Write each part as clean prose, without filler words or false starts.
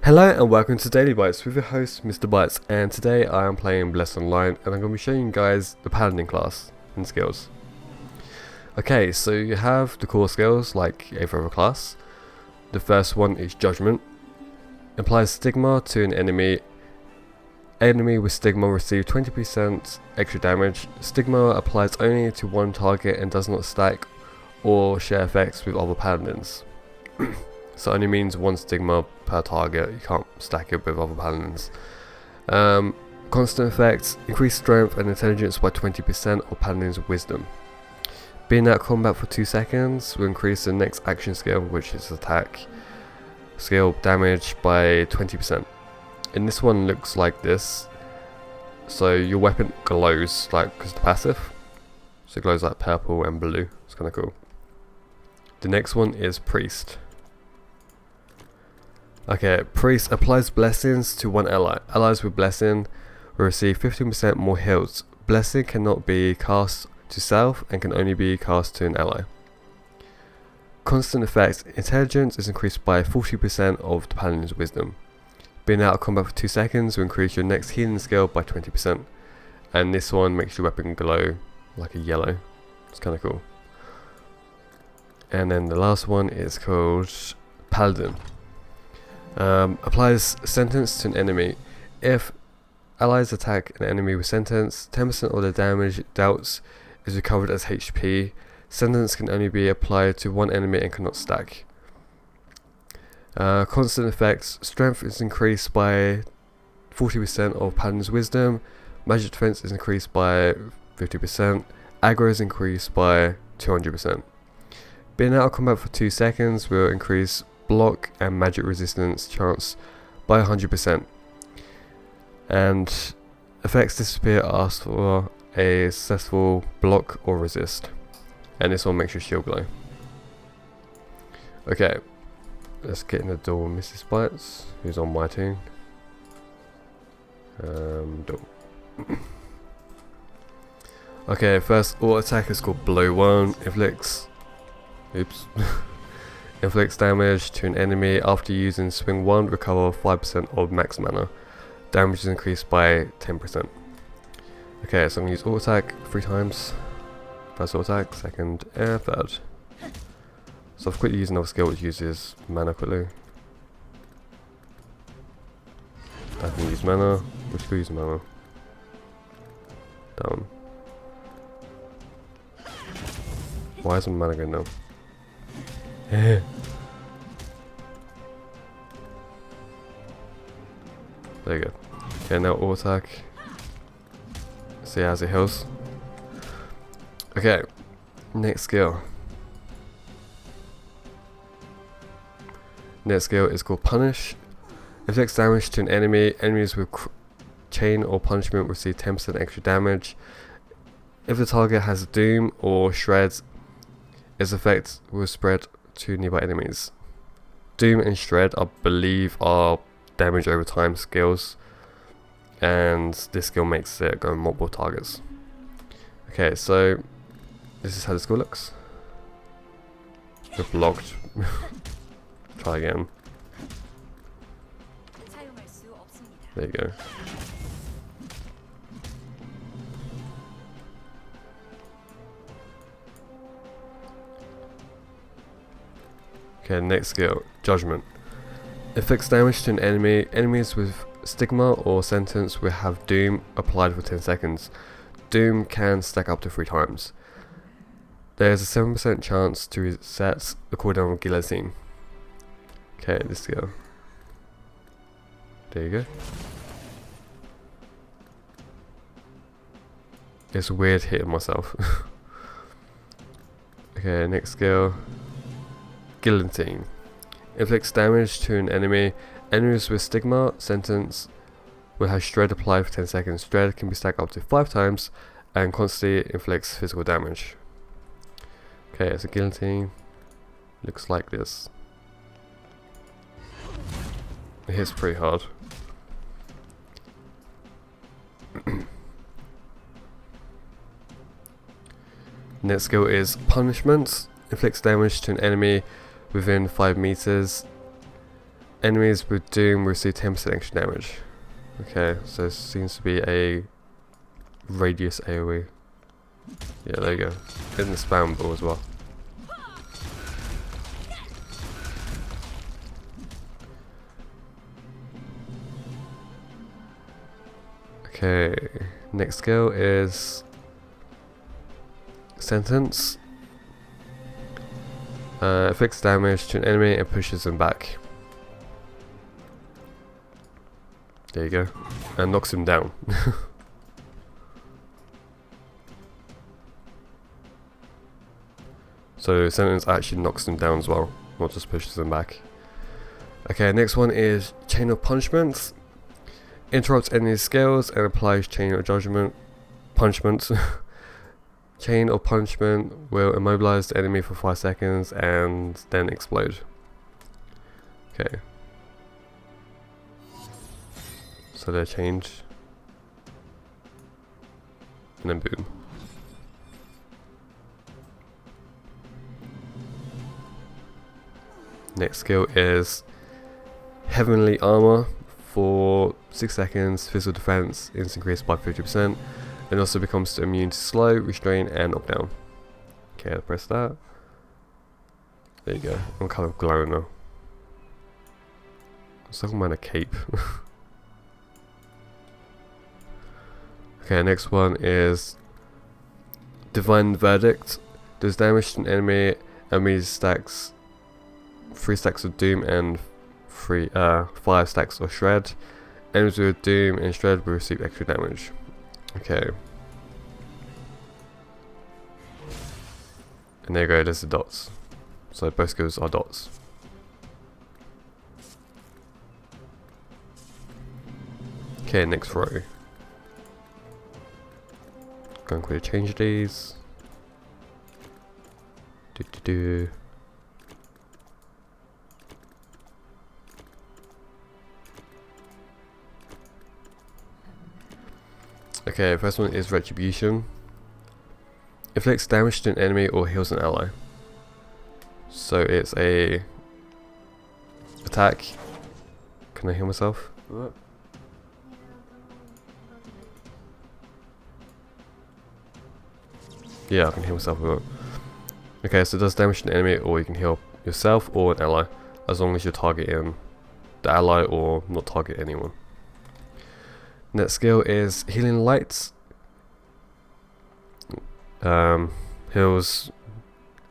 Hello and welcome to Daily Bytes with your host Mr Bytes, and today I am playing Bless Online and I'm going to be showing you guys the Paladin class and skills. Okay, so you have the core skills like every other class. The first one is Judgment. Applies Stigma to an enemy. Enemy with Stigma receive 20% extra damage. Stigma applies only to one target and does not stack or share effects with other Paladins. So it only means one Stigma per target, you can't stack it with other Paladins. Constant effects, increase strength and intelligence by 20% of Paladin's wisdom. Being out of combat for 2 seconds will increase the next action skill, which is attack skill damage by 20%. And this one looks like this. So your weapon glows like because the passive. So it glows like purple and blue. It's kind of cool. The next one is Priest. Okay, Priest applies blessings to one ally. Allies with blessing will receive 15% more heals. Blessing cannot be cast to self and can only be cast to an ally. Constant effects, intelligence is increased by 40% of the Paladin's wisdom. Being out of combat for 2 seconds will increase your next healing skill by 20%. And this one makes your weapon glow like a yellow. It's kind of cool. And then the last one is called Paladin. Applies sentence to an enemy. If allies attack an enemy with sentence, 10% of the damage dealt is recovered as HP. Sentence can only be applied to one enemy and cannot stack. Constant effects, strength is increased by 40% of Paladin's wisdom. Magic defense is increased by 50%. Aggro is increased by 200%. Being out of combat for 2 seconds will increase block and magic resistance chance by 100%. And effects disappear after a successful block or resist. And this one makes your shield glow. Okay, let's get in the door with Mr Bytes, who's on my team. Door. Okay, first auto attack is called Blow 1. Inflicts damage to an enemy after using swing 1, recover 5% of max mana. Damage is increased by 10%. Okay, so I'm going to use auto attack 3 times. First auto attack, second and third. So I've quickly used another skill which uses mana quickly. I can use mana, which could use mana. Down. Why isn't mana going down? There you go. Okay, now auto attack. See as it heals. Okay, next skill. Next skill is called Punish. Inflicts damage to an enemy. Enemies with chain or punishment receive 10% extra damage. If the target has Doom or Shreds, its effect will spread to nearby enemies. Doom and Shred, I believe, are damage over time skills, and this skill makes it go on multiple targets. Okay, so this is how the skill looks. We're blocked. Try again. There you go. Okay, next skill, Judgment. Inflicts damage to an enemy. Enemies with Stigma or Sentence will have Doom applied for 10 seconds. Doom can stack up to 3 times. There is a 7% chance to reset the cooldown of Guillotine. Okay, this skill. There you go. It's weird hitting myself. Okay, next skill. Guillotine. Inflicts damage to an enemy. Enemies with Stigma, Sentence will have Shred applied for 10 seconds. Shred can be stacked up to 5 times and constantly inflicts physical damage. Okay, so Guillotine looks like this. It hits pretty hard. Next skill is Punishment. Inflicts damage to an enemy within 5 meters. Enemies with Doom receive 10% extra damage. Okay, so it seems to be a radius AoE. Yeah, there you go. Getting the spam ball as well. Okay, next skill is Sentence. Inflicts damage to an enemy and pushes them back. There you go. And knocks him down. So Sentence actually knocks them down as well, not just pushes them back. Okay, next one is Chain of Punishments. Interrupts enemy skills and applies Chain of Judgment punishments. Chain of Punishment will immobilize the enemy for 5 seconds and then explode. Okay. So they change. And then boom. Next skill is Heavenly Armor. For 6 seconds, physical defense is increased by 50%. It also becomes immune to slow, restrain, and knockdown. Okay, I'll press that. There you go. I'm kind of glowing now. It's like I'm wearing a cape. Okay, next one is Divine Verdict. Does damage to an enemy. Enemies stacks 3 stacks of Doom and 5 stacks of Shred. Enemies with Doom and Shred will receive extra damage. Okay. And there you go, there's the dots. So both skills are dots. Okay, next row. Going to quickly change these. Okay, first one is Retribution. Inflicts damage to an enemy or heals an ally. So it's a attack. Can I heal myself? Yeah, I can heal myself with it. Okay, so it does damage to an enemy, or you can heal yourself or an ally, as long as you're targeting the ally or not target anyone. Next skill is Healing Lights. Heals,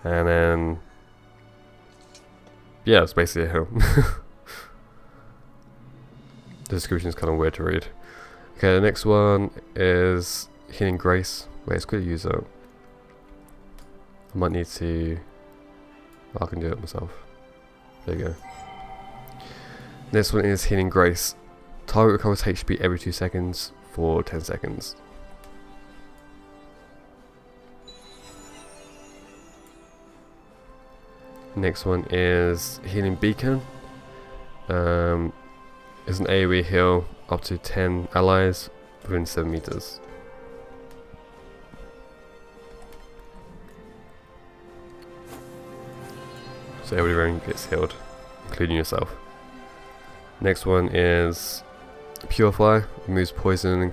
and then yeah, it's basically a heal. The description is kind of weird to read. Okay, the next one is Healing Grace. Wait, it's good to use it. I might need to. I can do it myself. There you go. Next one is Healing Grace. Target recovers HP every 2 seconds for 10 seconds. Next one is Healing Beacon. Is an AoE heal up to 10 allies within 7 meters. So everybody around gets healed, including yourself. Next one is Purify. Removes poison,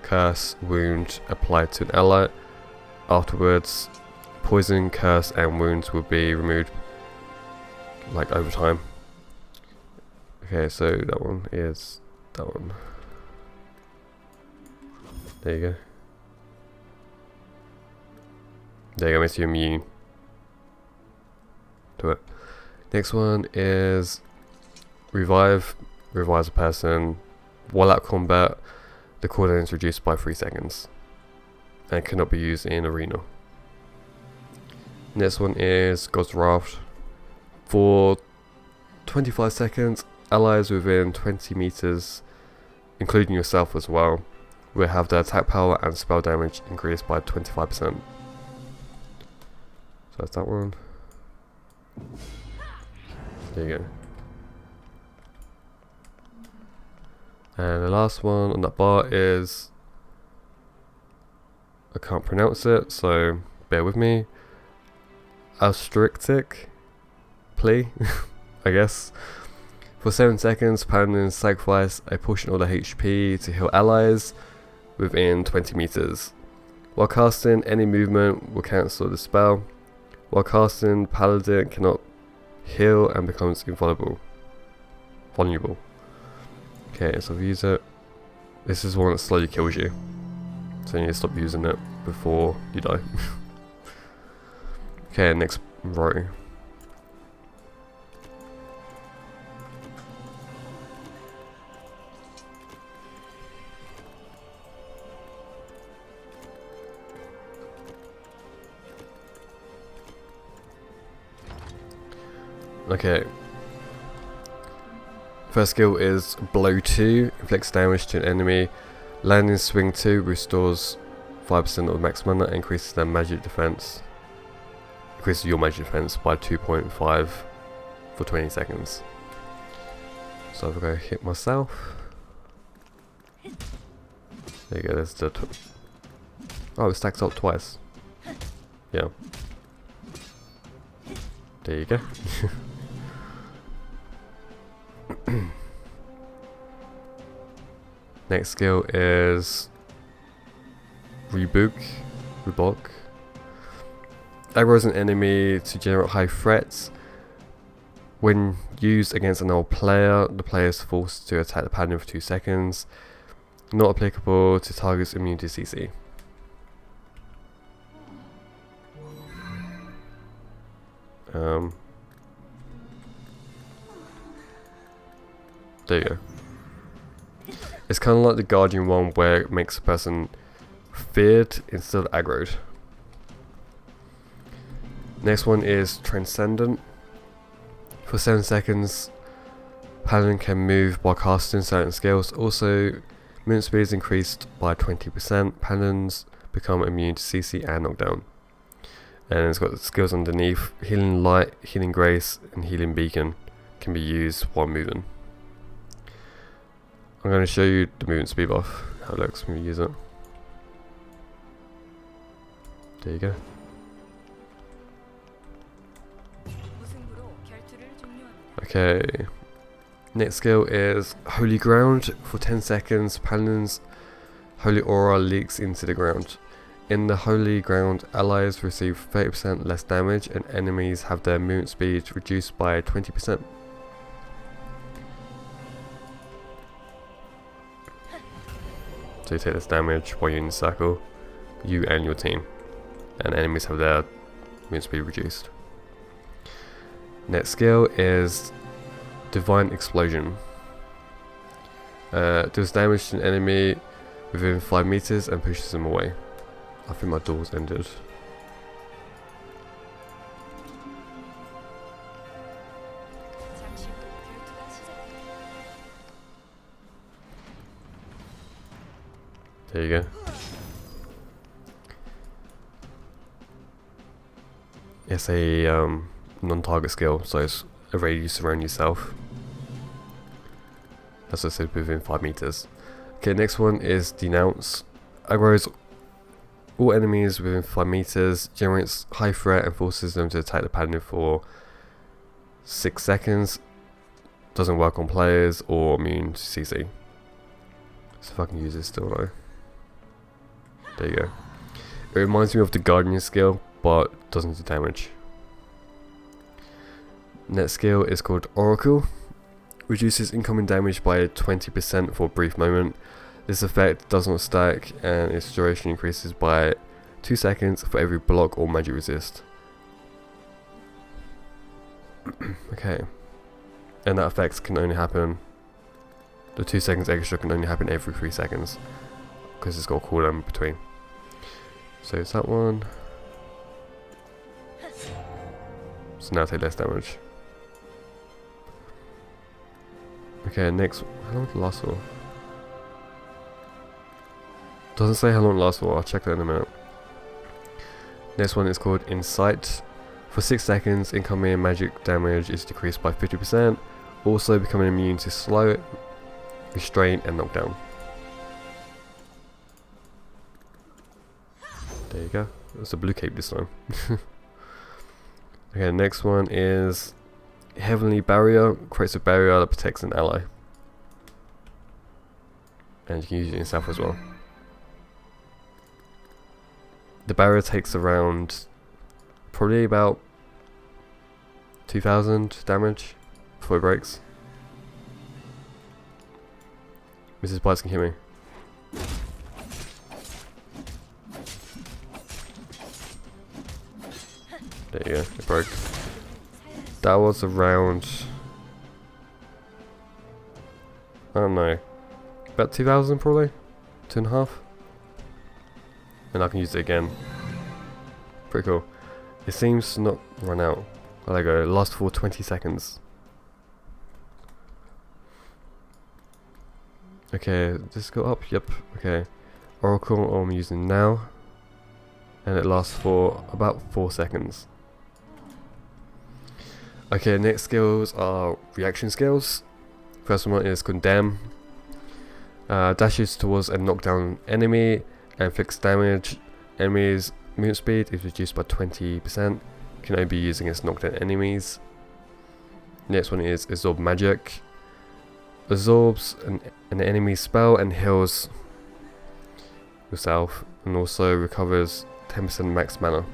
curse, wound applied to an ally. Afterwards, poison, curse, and wounds will be removed like over time. Okay, so that one is that one. There you go. There you go, makes you immune to it. Next one is Revive. Revives a person while at combat. The cooldown is reduced by 3 seconds and cannot be used in arena. Next one is God's Wrath. For 25 seconds, allies within 20 meters, including yourself as well, will have their attack power and spell damage increased by 25%. So that's that one. There you go. And the last one on that bar is, I can't pronounce it, so bear with me. Astrictic plea, I guess. For 7 seconds, Paladins sacrifice a portion of their HP to heal allies within 20 meters. While casting, any movement will cancel the spell. While casting, Paladin cannot heal and becomes invulnerable. Vulnerable. Okay, so I've used it. This is one that slowly kills you, so you need to stop using it before you die. Okay, next row. Okay. First skill is Blow 2, inflicts damage to an enemy. Landing Swing 2 restores 5% of the max mana and increases their magic defense. Increases your magic defense by 2.5 for 20 seconds. So I'm going to hit myself. There you go, there's the... oh, it stacks up twice. Yeah. There you go. Next skill is Rebook. Aggroes an enemy to generate high threats. When used against another player, the player is forced to attack the paladin for 2 seconds. Not applicable to targets immune to CC. There you go. It's kind of like the Guardian one where it makes a person feared instead of aggroed. Next one is Transcendent. For 7 seconds, Paladin can move while casting certain skills. Also, movement speed is increased by 20%. Paladins become immune to CC and knockdown. And it's got skills underneath. Healing Light, Healing Grace, and Healing Beacon can be used while moving. I'm going to show you the movement speed buff, how it looks when you use it. There you go. Okay. Next skill is Holy Ground. For 10 seconds, Paladin's Holy Aura leaks into the ground. In the Holy Ground, allies receive 30% less damage and enemies have their movement speed reduced by 20%. So you take this damage while you're in the circle, you and your team, and enemies have their movement speed reduced. Next skill is Divine Explosion. Does damage to an enemy within 5 meters and pushes them away. I think my door's ended. There you go. It's a non-target skill, so it's a radius around yourself. As I said, within 5 meters. Okay, next one is Denounce. Aggroes all enemies within 5 meters, generates high threat and forces them to attack the paladin for 6 seconds. Doesn't work on players or immune to CC. So if I can use this still though. There you go. It reminds me of the Guardian skill, but doesn't do damage. Next skill is called Oracle. Reduces incoming damage by 20% for a brief moment. This effect does not stack and its duration increases by 2 seconds for every block or magic resist. Okay. And that effect can only happen, the 2 seconds extra can only happen every 3 seconds. Because it's got a cooldown between. So it's that one. So now take less damage. Okay, next. How long did it last for? Doesn't say how long it lasts for, I'll check that in a minute. Next one is called Insight. For 6 seconds, incoming magic damage is decreased by 50%. Also becoming immune to slow, restrain, and knockdown. There you go. It's a blue cape this time. Okay, next one is Heavenly Barrier creates a barrier that protects an ally. And you can use it yourself as well. The barrier takes around probably about 2000 damage before it breaks. Mrs. Bytes can hear me. There you go, it broke. That was around, I don't know, about 2000 probably? 2.5? And I can use it again. Pretty cool. It seems to not run out. There we go, it lasts for 20 seconds. Okay, just go up, yep, okay. Oracle I'm using now. And it lasts for about 4 seconds. Okay, next skills are reaction skills. First one is Condemn. Dashes towards a knockdown enemy and inflicts damage. Enemies' movement speed is reduced by 20%. Can only be used against knockdown enemies. Next one is Absorb Magic. Absorbs an enemy's spell and heals yourself, and also recovers 10% max mana.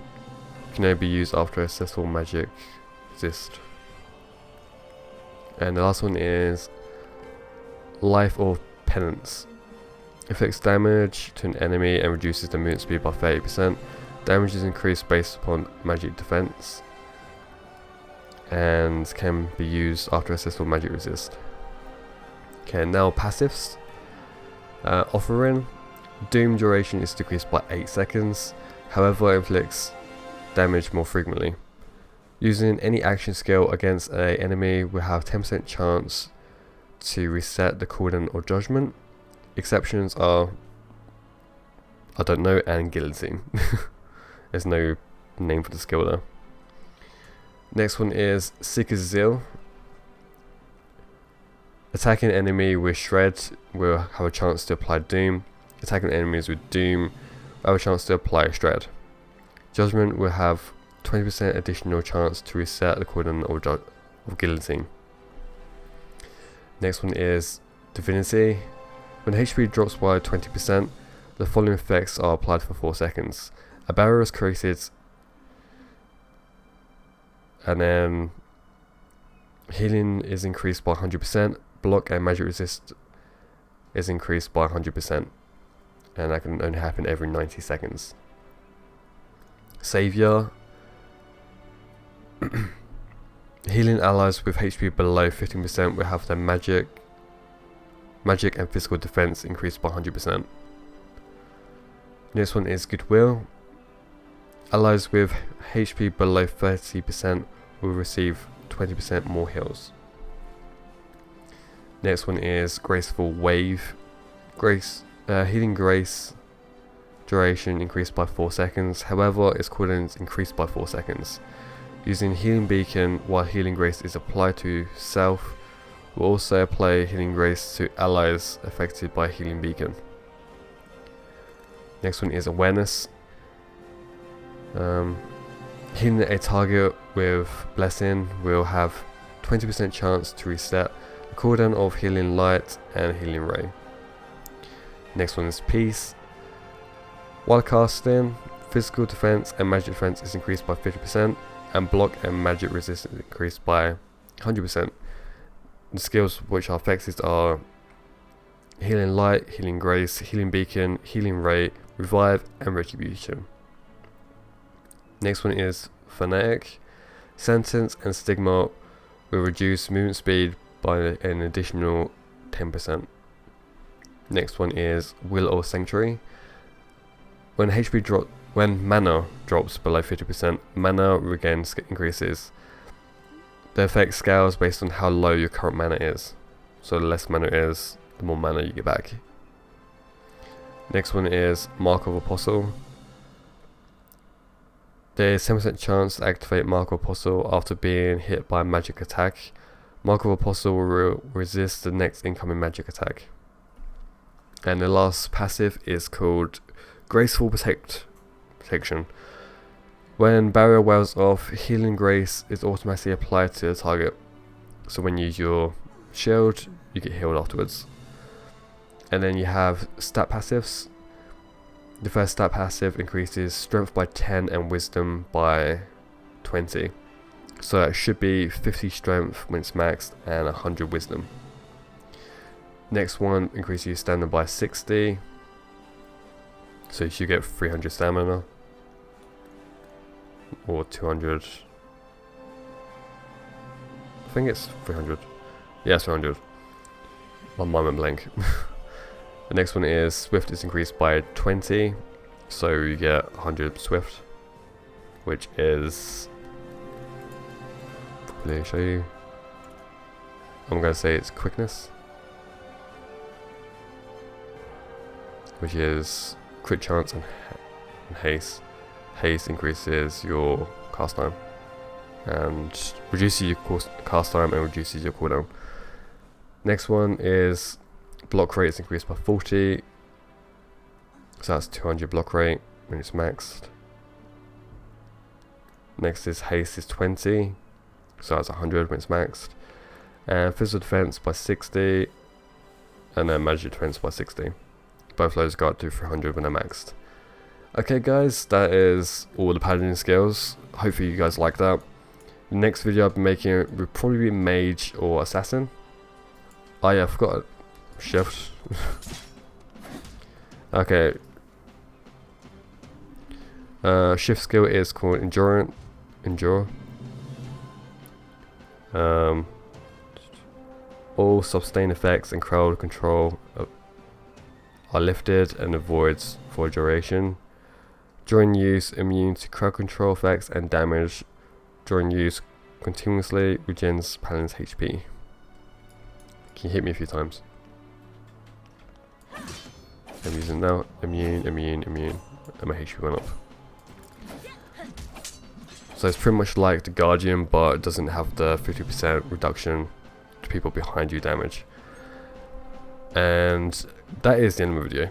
Can only be used after a successful magic resist. And the last one is Life or Penance. Inflicts damage to an enemy and reduces the movement speed by 30%. Damage is increased based upon magic defense and can be used after a successful magic resist. Okay, now passives. Offering. Doom duration is decreased by 8 seconds, however it inflicts damage more frequently. Using any action skill against an enemy will have 10% chance to reset the cooldown or judgment. Exceptions are I don't know and Guillotine. There's no name for the skill there. Next one is Seeker's Zeal. Attacking an enemy with Shred will have a chance to apply Doom. Attacking enemies with Doom will have a chance to apply Shred. Judgment will have 20% additional chance to reset the cooldown of Guillotine. Next one is Divinity. When HP drops by 20%, the following effects are applied for 4 seconds. A barrier is created, and then healing is increased by 100%. Block and magic resist is increased by 100%, and that can only happen every 90 seconds. Savior. Healing allies with HP below 15% will have their magic and physical defense increased by 100%. Next one is Goodwill. Allies with HP below 30% will receive 20% more heals. Next one is Graceful Wave. Healing Grace duration increased by 4 seconds, however its cooldown is increased by 4 seconds. Using Healing Beacon while Healing Grace is applied to self will also apply Healing Grace to allies affected by Healing Beacon. Next one is Awareness. Healing a target with Blessing will have 20% chance to reset the cooldown of Healing Light and Healing Ray. Next one is Peace. While casting, physical defense and magic defense is increased by 50%, and block and magic resistance is increased by 100%. The skills which are affected are Healing Light, Healing Grace, Healing Beacon, Healing Ray, Revive and Retribution. Next one is Fanatic. Sentence and Stigma will reduce movement speed by an additional 10%. Next one is Will or Sanctuary. When mana drops below 50%, mana regain increases. The effect scales based on how low your current mana is. So the less mana is, the more mana you get back. Next one is Mark of Apostle. There is 10% chance to activate Mark of Apostle after being hit by a magic attack. Mark of Apostle will resist the next incoming magic attack. And the last passive is called Graceful Protection. When barrier wears off, Healing Grace is automatically applied to the target. so when you use your shield, you get healed afterwards. And then you have stat passives. The first stat passive increases strength by 10 and wisdom by 20. So it should be 50 strength when it's maxed and 100 wisdom. Next one increases your stamina by 60. So you should get 300 stamina. Or 200. I think it's 300. Yeah, it's 300. My mind went blank. The next one is Swift is increased by 20, so you get 100 Swift, which is, probably show you, I'm going to say it's Quickness, which is crit chance and haste. Haste increases your cast time and reduces your cast time and reduces your cooldown. Next one is block rate is increased by 40, so that's 200 block rate when it's maxed. Next is haste is 20, so that's 100 when it's maxed. And physical defense by 60, and then magic defense by 60. Both of those go up to 300 when they're maxed. Okay guys, that is all the paladin skills. Hopefully you guys like that. The next video I'll be making will probably be mage or assassin. Oh yeah, I forgot shift. Okay. Shift skill is called Endure. All sustain effects and crowd control are lifted and avoids for duration. During use, immune to crowd control effects and damage. During use, continuously regens Paladin's HP. Can you hit me a few times? I'm using now. Immune, and my HP went up. So it's pretty much like the Guardian, but it doesn't have the 50% reduction to people behind you damage. And that is the end of the video.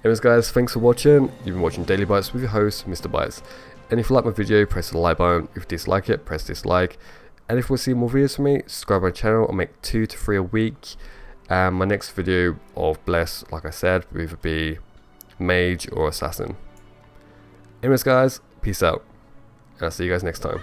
Anyways guys, thanks for watching. You've been watching Daily Bytes with your host, Mr Bytes. And if you like my video, press the like button. If you dislike it, press dislike. And if you want to see more videos from me, subscribe to my channel. I'll make 2 to 3 a week. And my next video of Bless, like I said, will either be mage or assassin. Anyways guys, peace out. And I'll see you guys next time.